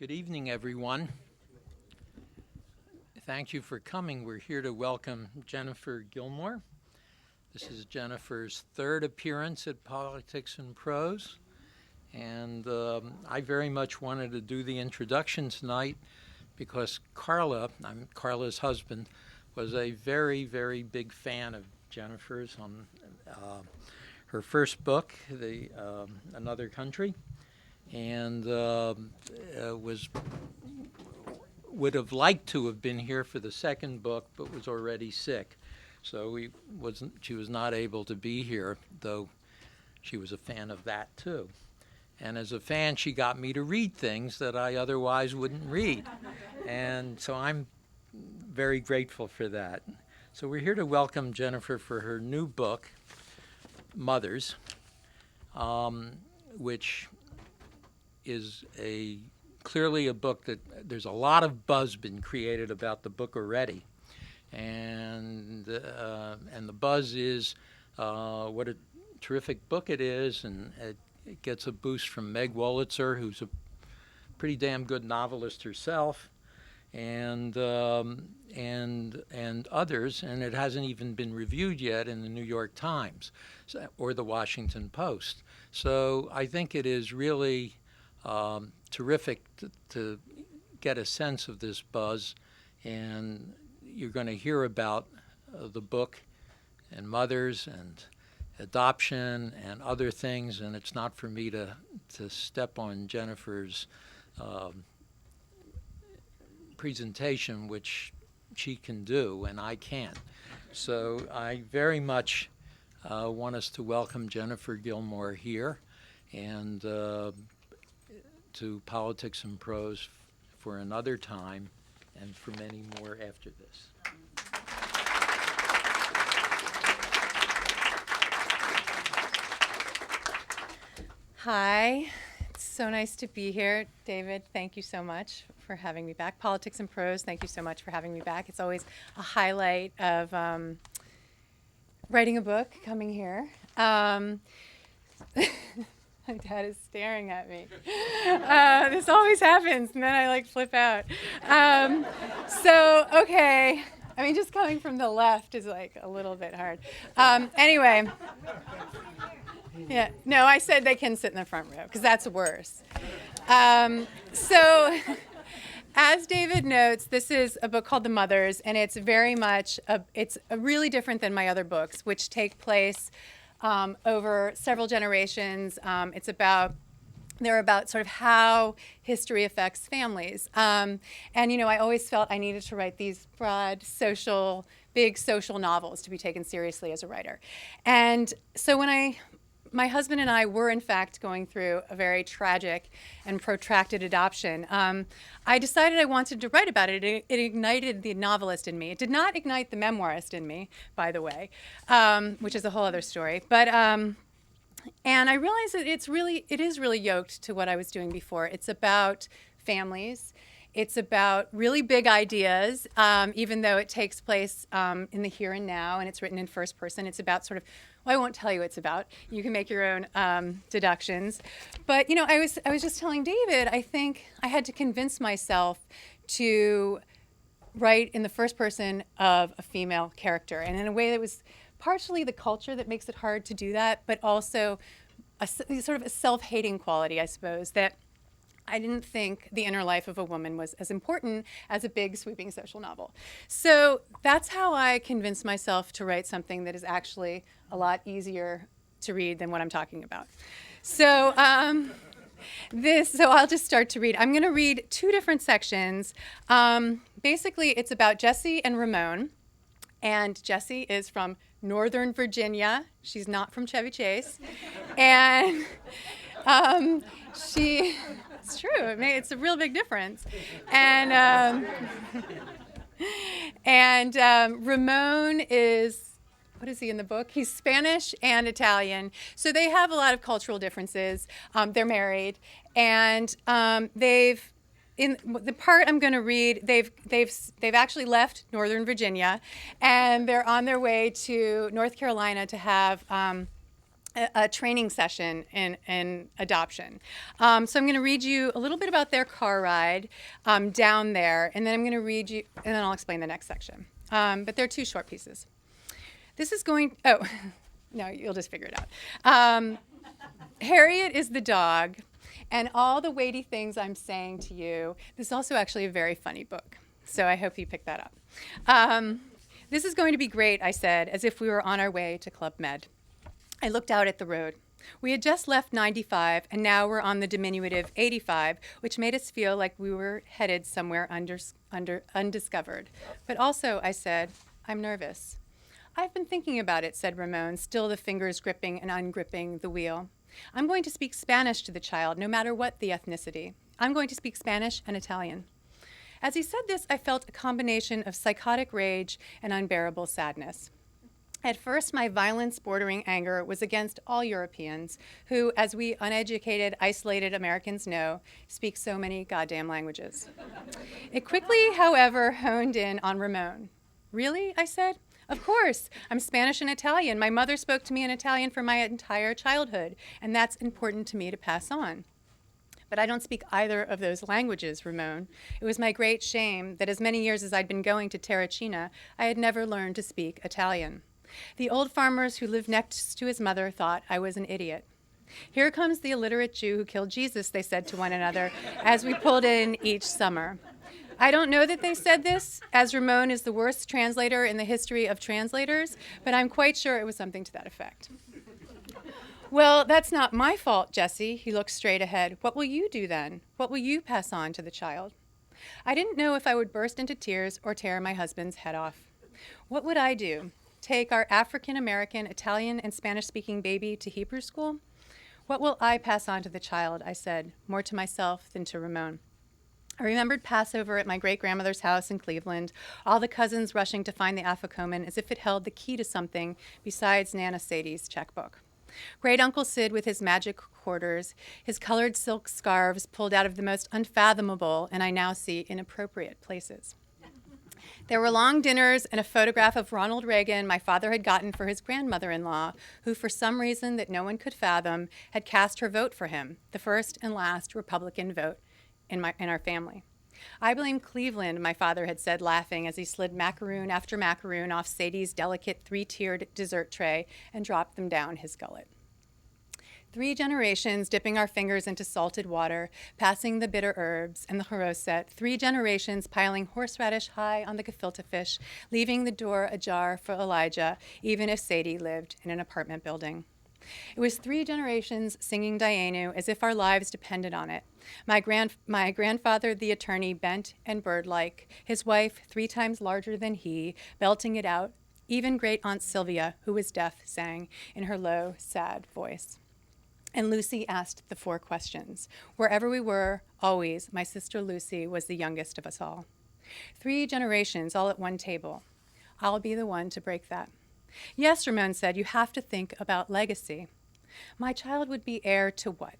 Good evening, everyone. Thank you for coming. We're here to welcome Jennifer Gilmore. This is Jennifer's third appearance at Politics Prose, and I very much wanted to do the introduction tonight because Carla, I'm Carla's husband, was a very, very big fan of Jennifer's on her first book, Another Country, and would have liked to have been here for the second book, but was already sick. So she was not able to be here, though she was a fan of that too. And as a fan, she got me to read things that I otherwise wouldn't read. And so I'm very grateful for that. So we're here to welcome Jennifer for her new book, Mothers, which is clearly a book that there's a lot of buzz been created about the book already. And the buzz is what a terrific book it is, and it gets a boost from Meg Wolitzer, who's a pretty damn good novelist herself, and others, and it hasn't even been reviewed yet in the New York Times or the Washington Post. So I think it is really terrific to get a sense of this buzz, and you're going to hear about the book and mothers and adoption and other things, and it's not for me to step on Jennifer's presentation, which she can do and I can't. So I very much want us to welcome Jennifer Gilmore here and to Politics Prose for another time and for many more after this. Hi, it's so nice to be here. David, thank you so much for having me back. Politics Prose, thank you so much for having me back. It's always a highlight of writing a book, coming here. My dad is staring at me. This always happens, and then I flip out. Okay. I mean, just coming from the left is a little bit hard. Anyway. Yeah, no, I said they can sit in the front row, because that's worse. As David notes, this is a book called The Mothers, and it's very much, it's really different than my other books, which take place over several generations. They're about sort of how history affects families. I always felt I needed to write these broad big social novels to be taken seriously as a writer. And so when my husband and I were in fact going through a very tragic and protracted adoption, I decided I wanted to write about it. It ignited the novelist in me. It did not ignite the memoirist in me, by the way, which is a whole other story. But and I realized that it is really yoked to what I was doing before. It's about families. It's about really big ideas, even though it takes place in the here and now, and it's written in first person. It's about sort of, well, I won't tell you what it's about. You can make your own deductions. But, I was just telling David, I think I had to convince myself to write in the first person of a female character, and in a way that was partially the culture that makes it hard to do that, but also sort of a self-hating quality, I suppose, that I didn't think the inner life of a woman was as important as a big, sweeping social novel. So that's how I convinced myself to write something that is actually a lot easier to read than what I'm talking about. So I'll just start to read. I'm going to read two different sections. Basically, it's about Jessie and Ramon. And Jessie is from Northern Virginia. She's not from Chevy Chase. And it's true. It's a real big difference. And Ramon is, what is he in the book? He's Spanish and Italian. So they have a lot of cultural differences. They're married, and in the part I'm going to read, they've actually left Northern Virginia, and they're on their way to North Carolina to have a training session in adoption. So I'm going to read you a little bit about their car ride down there, and then I'm going to read you, and then I'll explain the next section. But they're two short pieces. This is going, oh, no, you'll just figure it out. Harriet is the dog, and all the weighty things I'm saying to you, this is also actually a very funny book, so I hope you pick that up. This is going to be great, I said, as if we were on our way to Club Med. I looked out at the road. We had just left 95, and now we're on the diminutive 85, which made us feel like we were headed somewhere undiscovered. But also, I said, I'm nervous. I've been thinking about it, said Ramon, still the fingers gripping and ungripping the wheel. I'm going to speak Spanish to the child, no matter what the ethnicity. I'm going to speak Spanish and Italian. As he said this, I felt a combination of psychotic rage and unbearable sadness. At first, my violence bordering anger was against all Europeans who, as we uneducated, isolated Americans know, speak so many goddamn languages. It quickly, however, honed in on Ramon. Really? I said. Of course. I'm Spanish and Italian. My mother spoke to me in Italian for my entire childhood, and that's important to me to pass on. But I don't speak either of those languages, Ramon. It was my great shame that as many years as I'd been going to Terracina, I had never learned to speak Italian. The old farmers who lived next to his mother thought I was an idiot. Here comes the illiterate Jew who killed Jesus, they said to one another, as we pulled in each summer. I don't know that they said this, as Ramon is the worst translator in the history of translators, but I'm quite sure it was something to that effect. Well, that's not my fault, Jessie. He looked straight ahead. What will you do then? What will you pass on to the child? I didn't know if I would burst into tears or tear my husband's head off. What would I do? Take our African-American, Italian, and Spanish-speaking baby to Hebrew school? What will I pass on to the child? I said, more to myself than to Ramon. I remembered Passover at my great-grandmother's house in Cleveland, all the cousins rushing to find the afikoman as if it held the key to something besides Nana Sadie's checkbook. Great Uncle Sid with his magic quarters, his colored silk scarves pulled out of the most unfathomable, and I now see inappropriate places. There were long dinners and a photograph of Ronald Reagan my father had gotten for his grandmother-in-law, who for some reason that no one could fathom had cast her vote for him, the first and last Republican vote in our family. I blame Cleveland, my father had said, laughing as he slid macaroon after macaroon off Sadie's delicate three-tiered dessert tray and dropped them down his gullet. 3 generations dipping our fingers into salted water, passing the bitter herbs and the haroset, 3 generations piling horseradish high on the gefilte fish, leaving the door ajar for Elijah, even if Sadie lived in an apartment building. It was 3 generations singing Dayenu as if our lives depended on it. My grandfather, the attorney, bent and bird-like, his wife 3 times larger than he, belting it out. Even great Aunt Sylvia, who was deaf, sang in her low, sad voice. And Lucy asked the 4 questions. Wherever we were, always, my sister Lucy was the youngest of us all. 3 generations all at one table. I'll be the one to break that. Yes, Ramon said, you have to think about legacy. My child would be heir to what?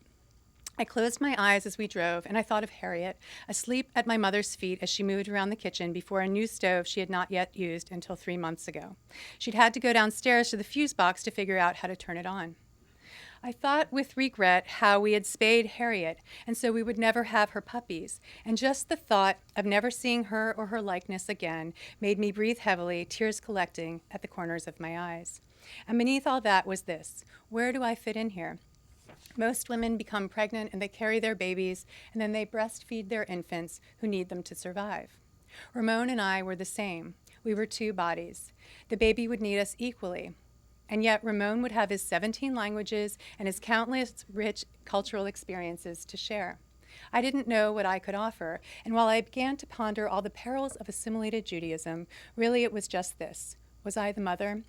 I closed my eyes as we drove, and I thought of Harriet, asleep at my mother's feet as she moved around the kitchen before a new stove she had not yet used until 3 months ago. She'd had to go downstairs to the fuse box to figure out how to turn it on. I thought with regret how we had spayed Harriet, and so we would never have her puppies. And just the thought of never seeing her or her likeness again made me breathe heavily, tears collecting at the corners of my eyes. And beneath all that was this: where do I fit in here? Most women become pregnant and they carry their babies, and then they breastfeed their infants who need them to survive. Ramon and I were the same. We were 2 bodies. The baby would need us equally. And yet Ramon would have his 17 languages and his countless rich cultural experiences to share. I didn't know what I could offer, and while I began to ponder all the perils of assimilated Judaism, really it was just this: was I the mother?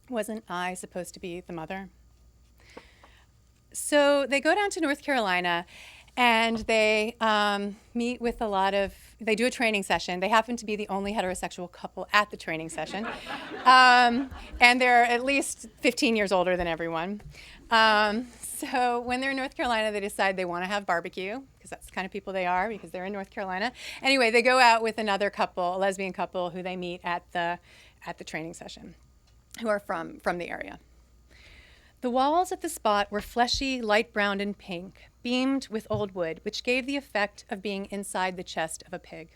Wasn't I supposed to be the mother? So they go down to North Carolina, and they meet with they do a training session. They happen to be the only heterosexual couple at the training session. And they're at least 15 years older than everyone. So when they're in North Carolina, they decide they want to have barbecue, because that's the kind of people they are, because they're in North Carolina. Anyway, they go out with another couple, a lesbian couple, who they meet at the training session, who are from the area. The walls at the spot were fleshy, light brown and pink, beamed with old wood, which gave the effect of being inside the chest of a pig.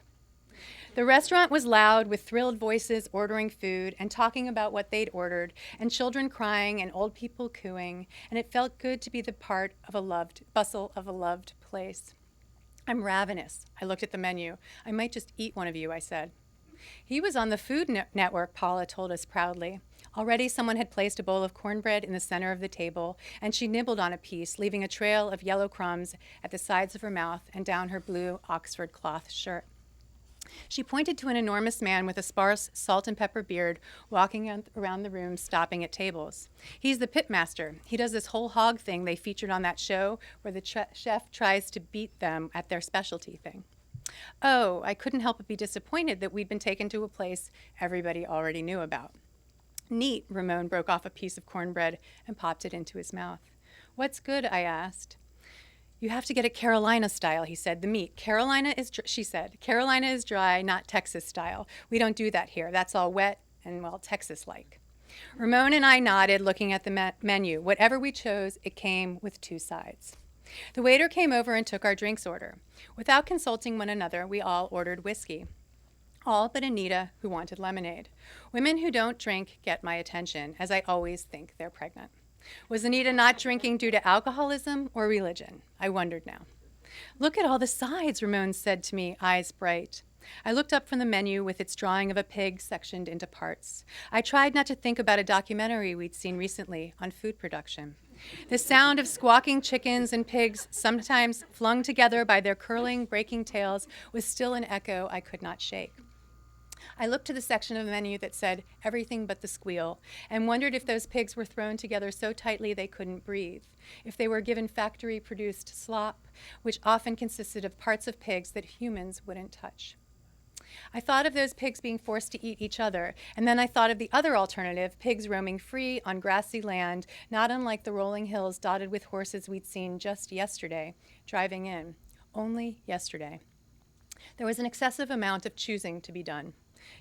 The restaurant was loud with thrilled voices ordering food and talking about what they'd ordered, and children crying and old people cooing, and it felt good to be the part of a loved, bustle of a loved place. I'm ravenous. I looked at the menu. I might just eat one of you, I said. He was on the Food Network, Paula told us proudly. Already someone had placed a bowl of cornbread in the center of the table, and she nibbled on a piece, leaving a trail of yellow crumbs at the sides of her mouth and down her blue Oxford cloth shirt. She pointed to an enormous man with a sparse salt and pepper beard walking around the room, stopping at tables. He's the pitmaster. He does this whole hog thing they featured on that show where the chef tries to beat them at their specialty thing. Oh, I couldn't help but be disappointed that we'd been taken to a place everybody already knew about. Neat, Ramon broke off a piece of cornbread and popped it into his mouth. What's good, I asked. You have to get it Carolina style, he said, the meat. She said, Carolina is dry, not Texas style. We don't do that here. That's all wet and, well, Texas-like. Ramon and I nodded, looking at the menu. Whatever we chose, it came with 2 sides. The waiter came over and took our drinks order. Without consulting one another, we all ordered whiskey. All but Anita, who wanted lemonade. Women who don't drink get my attention, as I always think they're pregnant. Was Anita not drinking due to alcoholism or religion? I wondered now. Look at all the sides, Ramon said to me, eyes bright. I looked up from the menu with its drawing of a pig sectioned into parts. I tried not to think about a documentary we'd seen recently on food production. The sound of squawking chickens and pigs, sometimes flung together by their curling, breaking tails, was still an echo I could not shake. I looked to the section of the menu that said everything but the squeal and wondered if those pigs were thrown together so tightly they couldn't breathe, if they were given factory-produced slop, which often consisted of parts of pigs that humans wouldn't touch. I thought of those pigs being forced to eat each other, and then I thought of the other alternative, pigs roaming free on grassy land, not unlike the rolling hills dotted with horses we'd seen just yesterday, driving in. Only yesterday. There was an excessive amount of choosing to be done.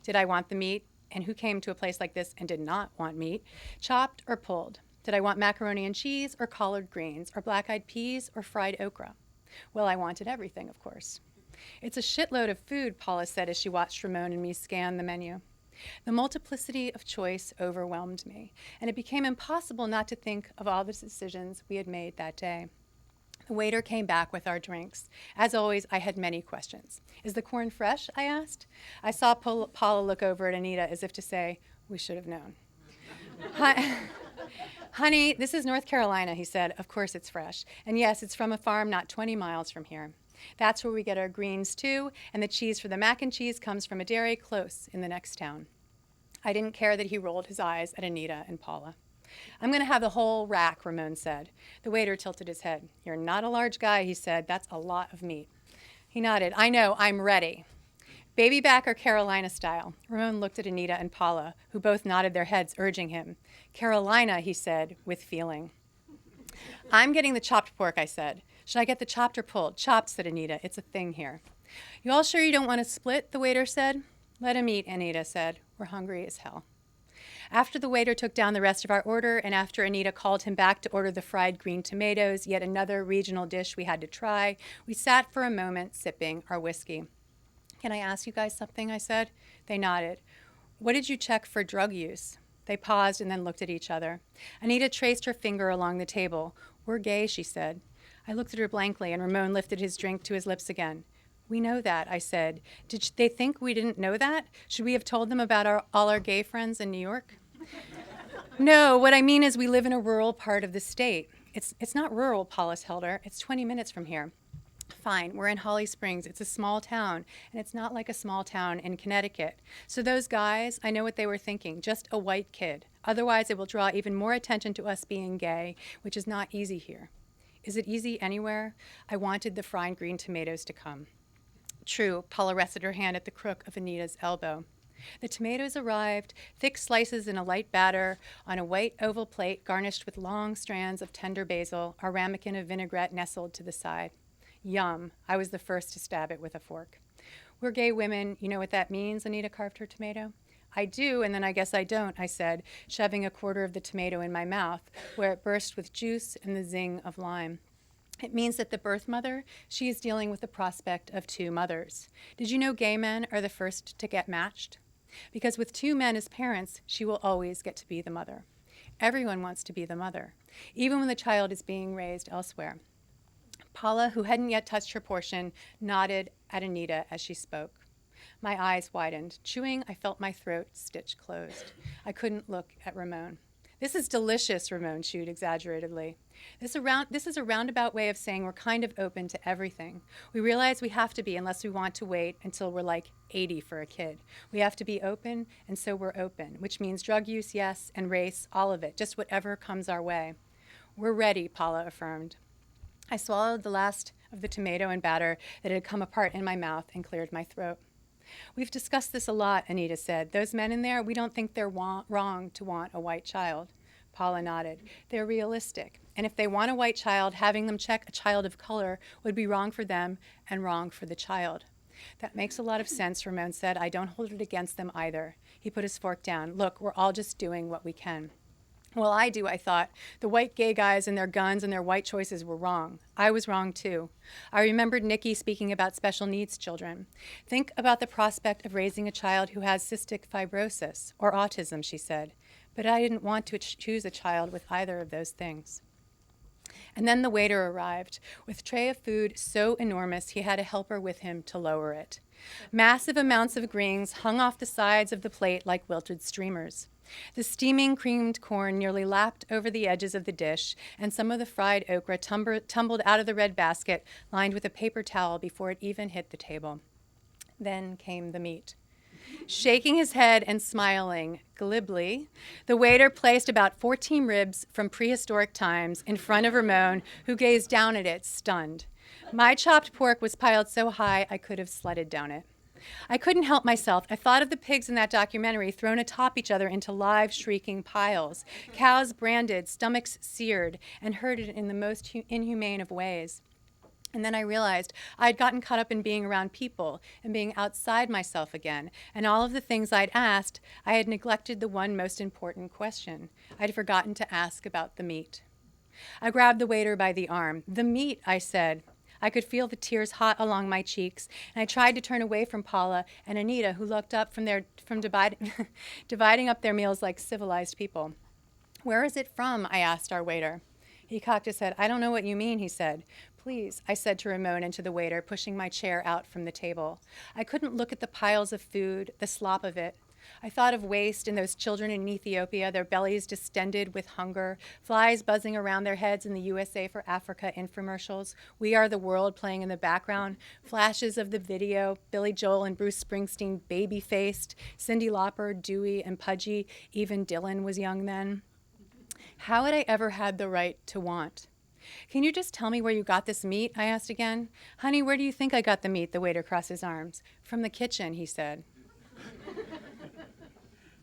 Did I want the meat? And who came to a place like this and did not want meat? Chopped or pulled? Did I want macaroni and cheese or collard greens or black-eyed peas or fried okra? Well, I wanted everything, of course. It's a shitload of food, Paula said as she watched Ramon and me scan the menu. The multiplicity of choice overwhelmed me, and it became impossible not to think of all the decisions we had made that day. The waiter came back with our drinks. As always, I had many questions. Is the corn fresh? I asked. I saw Paula look over at Anita as if to say, we should have known. Honey, this is North Carolina, he said. Of course it's fresh. And yes, it's from a farm not 20 miles from here. That's where we get our greens too, and the cheese for the mac and cheese comes from a dairy close in the next town. I didn't care that he rolled his eyes at Anita and Paula. I'm going to have the whole rack, Ramon said. The waiter tilted his head. You're not a large guy, he said. That's a lot of meat. He nodded. I know, I'm ready. Baby back or Carolina style? Ramon looked at Anita and Paula, who both nodded their heads, urging him. Carolina, he said, with feeling. I'm getting the chopped pork, I said. Should I get the chopped or pulled? Chopped, said Anita. It's a thing here. You all sure you don't want to split? The waiter said. Let him eat, Anita said. We're hungry as hell. After the waiter took down the rest of our order, and after Anita called him back to order the fried green tomatoes, yet another regional dish we had to try, we sat for a moment sipping our whiskey. Can I ask you guys something? I said. They nodded. What did you check for drug use? They paused and then looked at each other. Anita traced her finger along the table. We're gay, she said. I looked at her blankly, and Ramon lifted his drink to his lips again. We know that, I said. Did they think we didn't know that? Should we have told them about all our gay friends in New York? No, what I mean is we live in a rural part of the state. It's not rural, Paula told her. It's 20 minutes from here. Fine, we're in Holly Springs. It's a small town, and it's not like a small town in Connecticut. So those guys, I know what they were thinking, just a white kid. Otherwise, it will draw even more attention to us being gay, which is not easy here. Is it easy anywhere? I wanted the fried green tomatoes to come. True, Paula rested her hand at the crook of Anita's elbow. The tomatoes arrived, thick slices in a light batter, on a white oval plate garnished with long strands of tender basil, a ramekin of vinaigrette nestled to the side. Yum. I was the first to stab it with a fork. We're gay women. You know what that means? Anita carved her tomato. I do, and then I guess I don't, I said, shoving a quarter of the tomato in my mouth, where it burst with juice and the zing of lime. It means that the birth mother, she is dealing with the prospect of two mothers. Did you know gay men are the first to get matched? Because with two men as parents, she will always get to be the mother. Everyone wants to be the mother, even when the child is being raised elsewhere. Paula, who hadn't yet touched her portion, nodded at Anita as she spoke. My eyes widened. Chewing, I felt my throat stitch closed. I couldn't look at Ramon. This is delicious, Ramon chewed exaggeratedly. This is a roundabout way of saying we're kind of open to everything. We realize we have to be unless we want to wait until we're like 80 for a kid. We have to be open, and so we're open, which means drug use, yes, and race, all of it, just whatever comes our way. We're ready, Paula affirmed. I swallowed the last of the tomato and batter that had come apart in my mouth and cleared my throat. We've discussed this a lot, Anita said. Those men in there, we don't think they're wrong to want a white child. Paula nodded. They're realistic. And if they want a white child, having them check a child of color would be wrong for them and wrong for the child. That makes a lot of sense, Ramon said. I don't hold it against them either. He put his fork down. Look, we're all just doing what we can. Well, I do, I thought. The white gay guys and their guns and their white choices were wrong. I was wrong, too. I remembered Nikki speaking about special needs children. Think about the prospect of raising a child who has cystic fibrosis or autism, she said. But I didn't want to choose a child with either of those things. And then the waiter arrived, with a tray of food so enormous he had a helper with him to lower it. Massive amounts of greens hung off the sides of the plate like wilted streamers. The steaming creamed corn nearly lapped over the edges of the dish, and some of the fried okra tumbled out of the red basket lined with a paper towel before it even hit the table. Then came the meat. Shaking his head and smiling glibly, the waiter placed about 14 ribs from prehistoric times in front of Ramon, who gazed down at it, stunned. My chopped pork was piled so high I could have sledded down it. I couldn't help myself. I thought of the pigs in that documentary thrown atop each other into live, shrieking piles, cows branded, stomachs seared, and herded in the most inhumane of ways. And then I realized I had gotten caught up in being around people and being outside myself again, and all of the things I'd asked, I had neglected the one most important question. I'd forgotten to ask about the meat. I grabbed the waiter by the arm. The meat, I said. I could feel the tears hot along my cheeks, and I tried to turn away from Paula and Anita, who looked up from dividing up their meals like civilized people. Where is it from? I asked our waiter. He cocked his head. I don't know what you mean, he said. Please, I said to Ramon and to the waiter, pushing my chair out from the table. I couldn't look at the piles of food, the slop of it. I thought of waste and those children in Ethiopia, their bellies distended with hunger, flies buzzing around their heads in the USA for Africa infomercials, We Are the World playing in the background, flashes of the video, Billy Joel and Bruce Springsteen baby-faced, Cyndi Lauper, dewy and pudgy, even Dylan was young then. How had I ever had the right to want? Can you just tell me where you got this meat? I asked again. Honey, where do you think I got the meat? The waiter crossed his arms. From the kitchen, he said.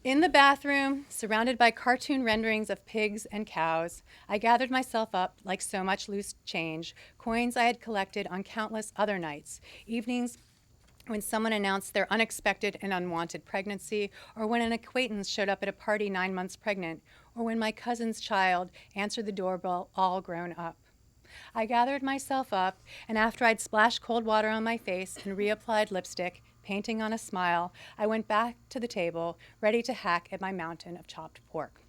In the bathroom, surrounded by cartoon renderings of pigs and cows, I gathered myself up like so much loose change, coins I had collected on countless other nights, evenings when someone announced their unexpected and unwanted pregnancy, or when an acquaintance showed up at a party 9 months pregnant, or when my cousin's child answered the doorbell all grown up. I gathered myself up, and after I'd splashed cold water on my face and reapplied lipstick, painting on a smile, I went back to the table, ready to hack at my mountain of chopped pork.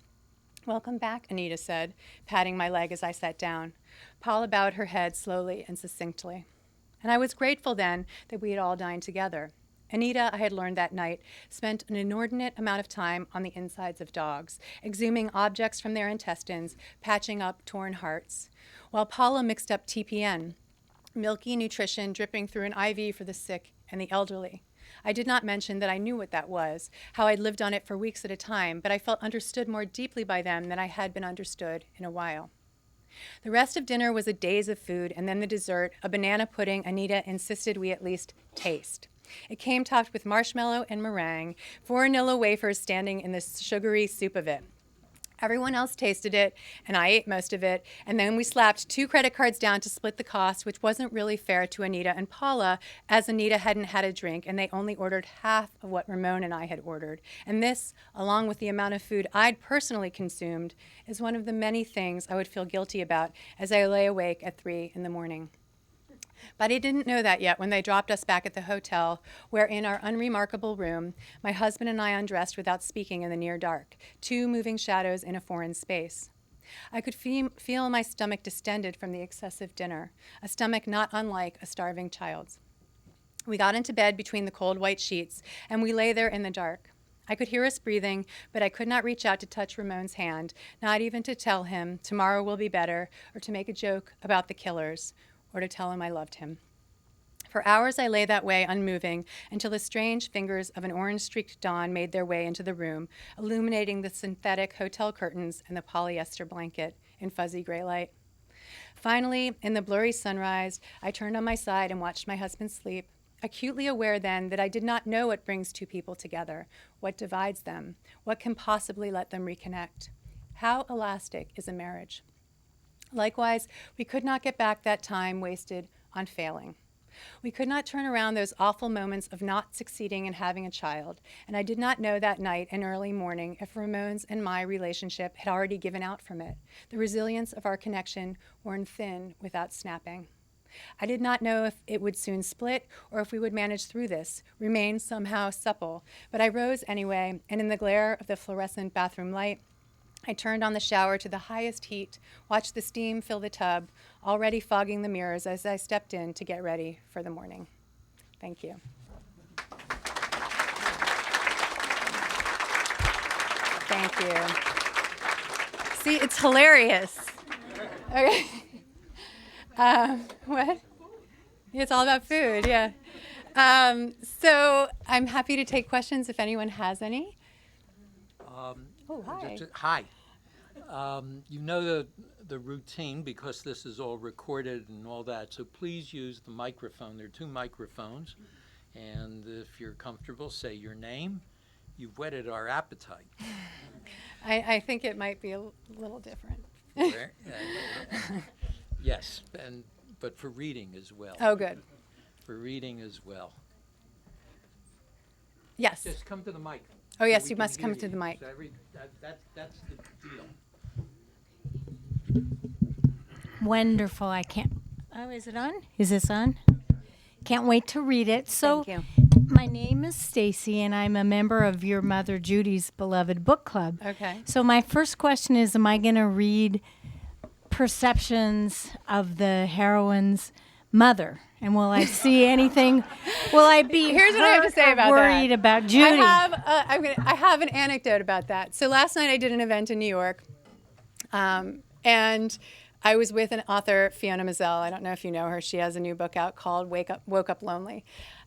Welcome back, Anita said, patting my leg as I sat down. Paula bowed her head slowly and succinctly. And I was grateful then that we had all dined together. Anita, I had learned that night, spent an inordinate amount of time on the insides of dogs, exhuming objects from their intestines, patching up torn hearts, while Paula mixed up TPN, milky nutrition dripping through an IV for the sick and the elderly. I did not mention that I knew what that was, how I'd lived on it for weeks at a time, but I felt understood more deeply by them than I had been understood in a while. The rest of dinner was a daze of food, and then the dessert, a banana pudding Anita insisted we at least taste. It came topped with marshmallow and meringue, 4 vanilla wafers standing in the sugary soup of it. Everyone else tasted it, and I ate most of it. And then we slapped 2 credit cards down to split the cost, which wasn't really fair to Anita and Paula, as Anita hadn't had a drink, and they only ordered half of what Ramon and I had ordered. And this, along with the amount of food I'd personally consumed, is one of the many things I would feel guilty about as I lay awake at 3 in the morning. But I didn't know that yet when they dropped us back at the hotel, where in our unremarkable room, my husband and I undressed without speaking in the near dark, 2 moving shadows in a foreign space. I could feel my stomach distended from the excessive dinner, a stomach not unlike a starving child's. We got into bed between the cold white sheets, and we lay there in the dark. I could hear us breathing, but I could not reach out to touch Ramon's hand, not even to tell him tomorrow will be better, or to make a joke about the killers, or to tell him I loved him. For hours I lay that way, unmoving, until the strange fingers of an orange-streaked dawn made their way into the room, illuminating the synthetic hotel curtains and the polyester blanket in fuzzy gray light. Finally, in the blurry sunrise, I turned on my side and watched my husband sleep, acutely aware then that I did not know what brings 2 people together, what divides them, what can possibly let them reconnect. How elastic is a marriage? Likewise, we could not get back that time wasted on failing. We could not turn around those awful moments of not succeeding in having a child, and I did not know that night and early morning if Ramon's and my relationship had already given out from it, the resilience of our connection worn thin without snapping. I did not know if it would soon split or if we would manage through this, remain somehow supple, but I rose anyway, and in the glare of the fluorescent bathroom light, I turned on the shower to the highest heat, watched the steam fill the tub, already fogging the mirrors as I stepped in to get ready for the morning. Thank you. Thank you. See, it's hilarious. Okay. What? It's all about food, yeah. So I'm happy to take questions if anyone has any. Oh, hi. Hi. You know the routine because this is all recorded and all that, so please use the microphone. There are 2 microphones, and if you're comfortable, say your name. You've whetted our appetite. I think it might be a little different. Yes, but for reading as well. Oh, good. For reading as well. Yes. Just come to the mic. Oh, yes, we you can must come hear to the you. mic. So that's the deal. Wonderful. I can't. Oh, is it on? Is this on? Can't wait to read it. So, Thank my name is Stacy, and I'm a member of your mother Judy's beloved book club. Okay. So, my first question is: am I going to read perceptions of the heroine's mother? And will I see anything? Will I be Here's what I have to say about worried that. about Judy? I have an anecdote about that. So last night I did an event in New York, and I was with an author, Fiona Mazel. I don't know if you know her. She has a new book out called Woke Up Lonely.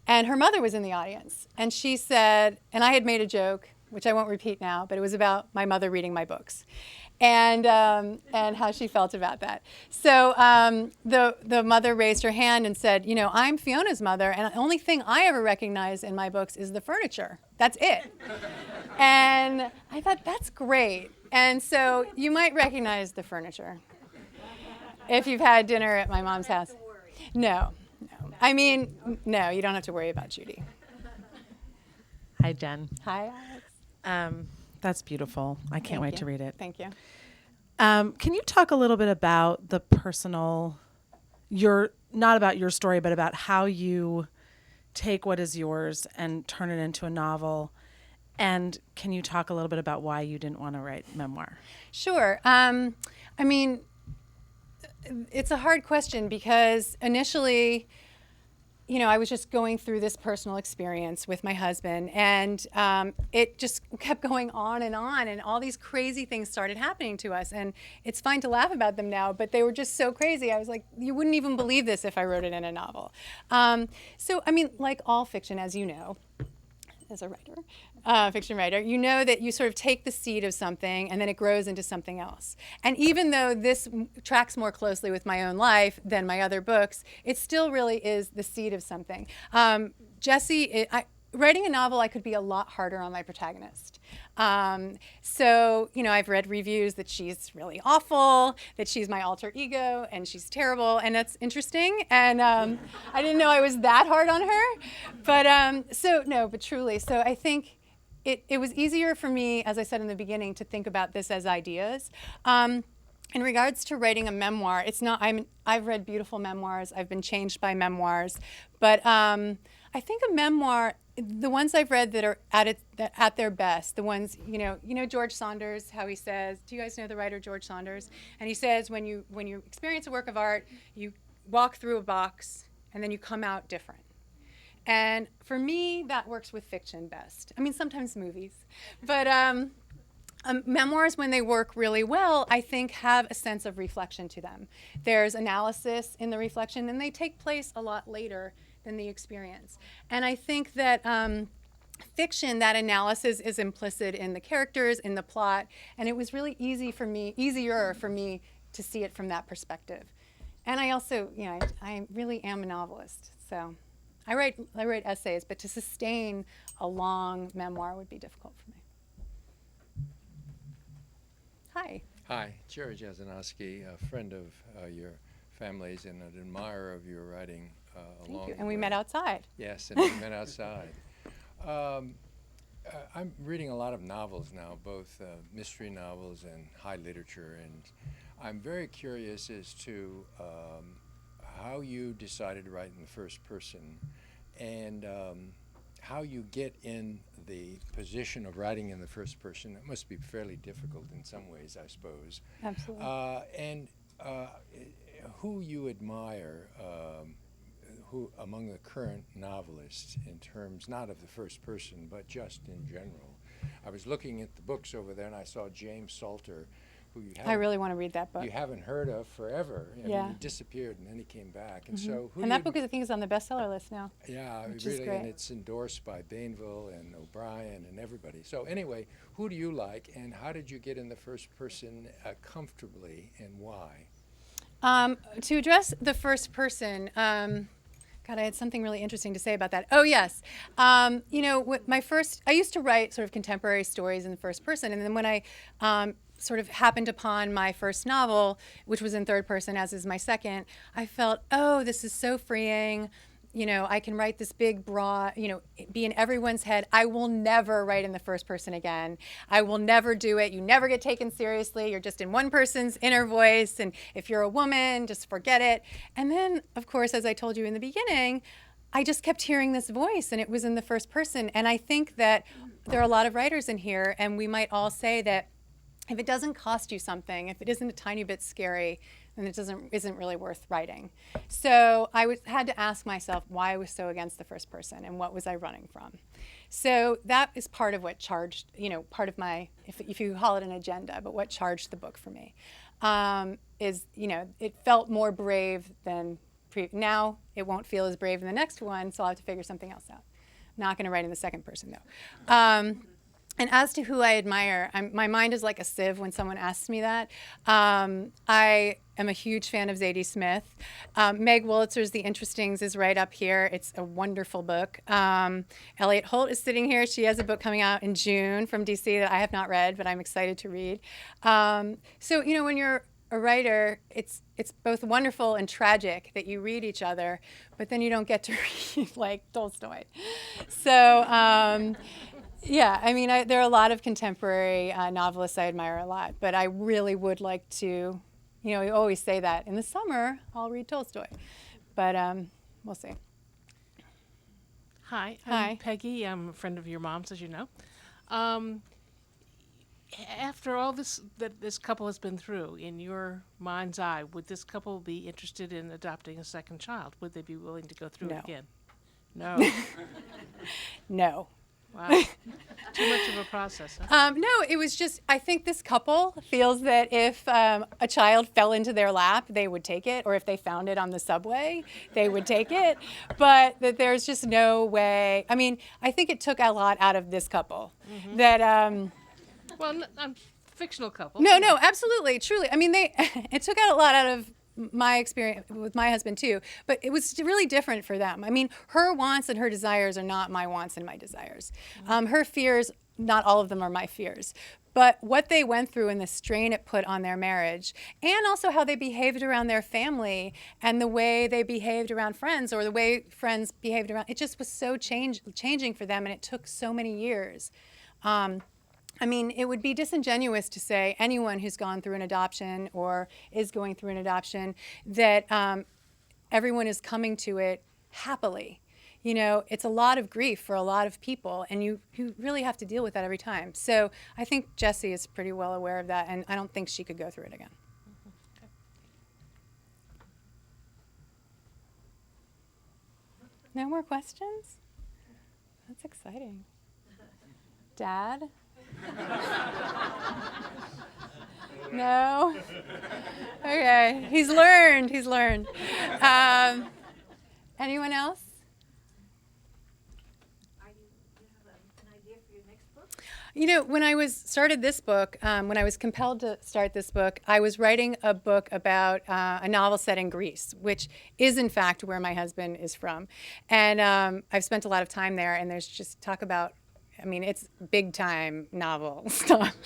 And her mother was in the audience. And she said, and I had made a joke, which I won't repeat now, but it was about my mother reading my books. And how she felt about that. So the mother raised her hand and said, you know, I'm Fiona's mother, and the only thing I ever recognize in my books is the furniture. That's it. And I thought, that's great. And so you might recognize the furniture if you've had dinner at my mom's house. No. I mean, no, you don't have to worry about Judy. Hi, Jen. Hi, Alex. That's beautiful. I can't wait to read it. Thank you. Can you talk a little bit about the personal, not about your story, but about how you take what is yours and turn it into a novel? And can you talk a little bit about why you didn't want to write memoir? Sure. I mean, it's a hard question because initially, you know, I was just going through this personal experience with my husband, and it just kept going on, and all these crazy things started happening to us. And it's fine to laugh about them now, but they were just so crazy. I was like, you wouldn't even believe this if I wrote it in a novel. So, I mean, like all fiction, as you know, as a writer, fiction writer, you know that you sort of take the seed of something and then it grows into something else. And even though this tracks more closely with my own life than my other books, it still really is the seed of something. Jessie, writing a novel, I could be a lot harder on my protagonist. So, I've read reviews that she's really awful, that she's my alter ego, and she's terrible, and that's interesting. And I didn't know I was that hard on her. But truly. So I think it was easier for me, as I said in the beginning, to think about this as ideas. In regards to writing a memoir, it's not. I've read beautiful memoirs. I've been changed by memoirs, but I think a memoir, the ones I've read that are at their best, the ones George Saunders, how he says. Do you guys know the writer George Saunders? And he says when you experience a work of art, you walk through a box and then you come out different. And for me, that works with fiction best. I mean, sometimes movies, but. Memoirs, when they work really well, I think have a sense of reflection to them. There's analysis in the reflection, and they take place a lot later than the experience. And I think that fiction, that analysis is implicit in the characters, in the plot, and it was really easier for me to see it from that perspective. And I also, I really am a novelist, so I write essays, but to sustain a long memoir would be difficult for me. Hi. Hi, Jerry Jazanowski, a friend of your family's and an admirer of your writing. Thank you. And we met outside. Yes, and we met outside. I'm reading a lot of novels now, both mystery novels and high literature, and I'm very curious as to how you decided to write in the first person and how you get in the position of writing in the first person. It must be fairly difficult in some ways, I suppose. Absolutely. And who you admire, who among the current novelists in terms not of the first person, but just in general. I was looking at the books over there and I saw James Salter, who I really want to read that book. You haven't heard of forever. I Yeah. mean, he disappeared and then he came back. And so And that book, I think, is on the bestseller list now. Yeah, which really, is great. and it's endorsed by Bainville and O'Brien and everybody. So anyway, who do you like, and how did you get in the first person comfortably, and why? To address the first person, God, I had something really interesting to say about that. Oh, yes. I used to write sort of contemporary stories in the first person, and then when I sort of happened upon my first novel, which was in third person, as is my second, I felt, oh, this is so freeing. I can write this big, broad, be in everyone's head. I will never write in the first person again. I will never do it. You never get taken seriously. You're just in one person's inner voice. And if you're a woman, just forget it. And then, of course, as I told you in the beginning, I just kept hearing this voice, and it was in the first person. And I think that there are a lot of writers in here, and we might all say that if it doesn't cost you something, if it isn't a tiny bit scary, then it isn't really worth writing. So I had to ask myself why I was so against the first person and what was I running from. So that is part of what charged, part of my, if you call it an agenda, but what charged the book for me is, it felt more brave than now. It won't feel as brave in the next one, so I'll have to figure something else out. Not going to write in the second person though. And as to who I admire, my mind is like a sieve when someone asks me that. I am a huge fan of Zadie Smith. Meg Wolitzer's The Interestings is right up here. It's a wonderful book. Elliot Holt is sitting here. She has a book coming out in June from DC that I have not read, but I'm excited to read. So, when you're a writer, it's both wonderful and tragic that you read each other, but then you don't get to read like Tolstoy. So, yeah, I mean, there are a lot of contemporary novelists I admire a lot, but I really would like to, you always say that. In the summer, I'll read Tolstoy, but we'll see. Hi, Hi. I'm Peggy. I'm a friend of your mom's, as you know. After all this that this couple has been through, in your mind's eye, would this couple be interested in adopting a second child? Would they be willing to go through No. it again? No. No. Wow. Too much of a process, huh? No, it was just, I think this couple feels that if a child fell into their lap, they would take it, or if they found it on the subway, they would take it, but that there's just no way. I mean, I think it took a lot out of this couple. That, Well, I'm fictional couple. no, absolutely, truly. I mean, it took out a lot out of my experience with my husband too, but it was really different for them. I mean, her wants and her desires are not my wants and my desires. Her fears, not all of them are my fears. But what they went through and the strain it put on their marriage, and also how they behaved around their family and the way they behaved around friends or the way friends behaved around, it just was so changing for them, and it took so many years. I mean, it would be disingenuous to say anyone who's gone through an adoption or is going through an adoption that everyone is coming to it happily. You know, it's a lot of grief for a lot of people, and you really have to deal with that every time. So I think Jessie is pretty well aware of that, and I don't think she could go through it again. No more questions? That's exciting. Dad? No? Okay, he's learned. Anyone else? You know, when I started this book, when I was compelled to start this book, I was writing a book about a novel set in Greece, which is in fact where my husband is from. And I've spent a lot of time there, and there's just talk about, I mean, it's big time novel stuff.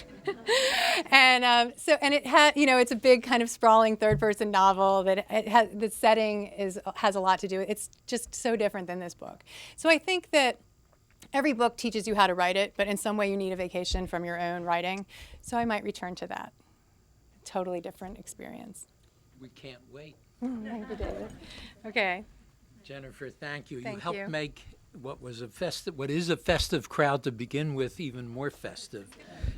And and it had, you know, it's a big kind of sprawling third person novel that it has, the setting has a lot to do with. It's just so different than this book. So I think that every book teaches you how to write it, but in some way you need a vacation from your own writing. So I might return to that. Totally different experience. We can't wait. Thank you, David. Okay. Jennifer, thank you. Thank You helped you. make what is a festive crowd to begin with even more festive,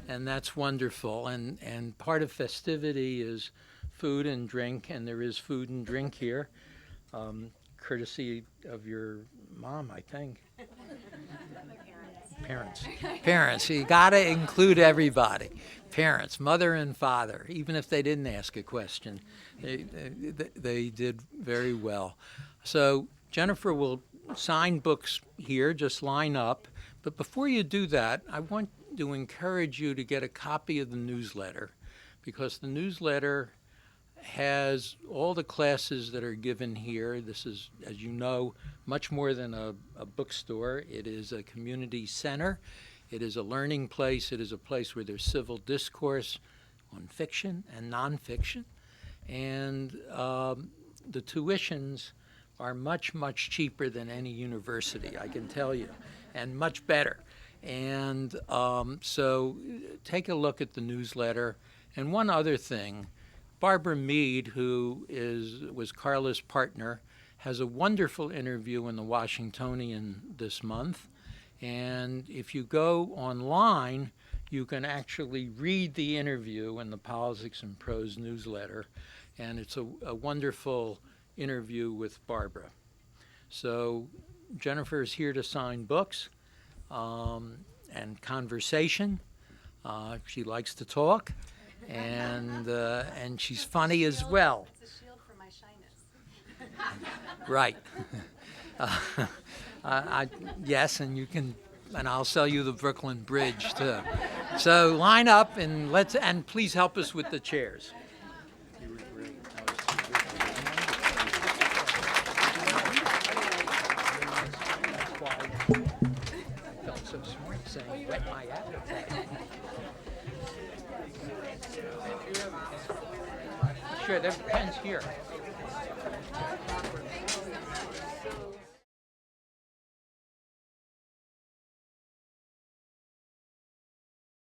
and that's wonderful. And part of festivity is food and drink, and there is food and drink here, courtesy of your mom, I think. Parents. You got to include everybody. Parents, mother and father, even if they didn't ask a question, they did very well. So Jennifer will sign books here, just line up. But before you do that, I want to encourage you to get a copy of the newsletter, because the newsletter has all the classes that are given here. This is, as you know, much more than a bookstore. It is a community center. It is a learning place. It is a place where there's civil discourse on fiction and nonfiction. And the tuitions are much, much cheaper than any university, I can tell you, and much better. And so take a look at the newsletter. And one other thing, Barbara Mead, who was Carla's partner, has a wonderful interview in the Washingtonian this month. And if you go online, you can actually read the interview in the Politics and Prose newsletter. And it's a wonderful interview with Barbara. So Jennifer is here to sign books and conversation. She likes to talk. And she's funny as well. It's a shield for my shyness. Right. Yes, and you can, and I'll sell you the Brooklyn Bridge too. So line up and please help us with the chairs. You were great. I felt so smart saying whet my appetite. Sure, there's pens here.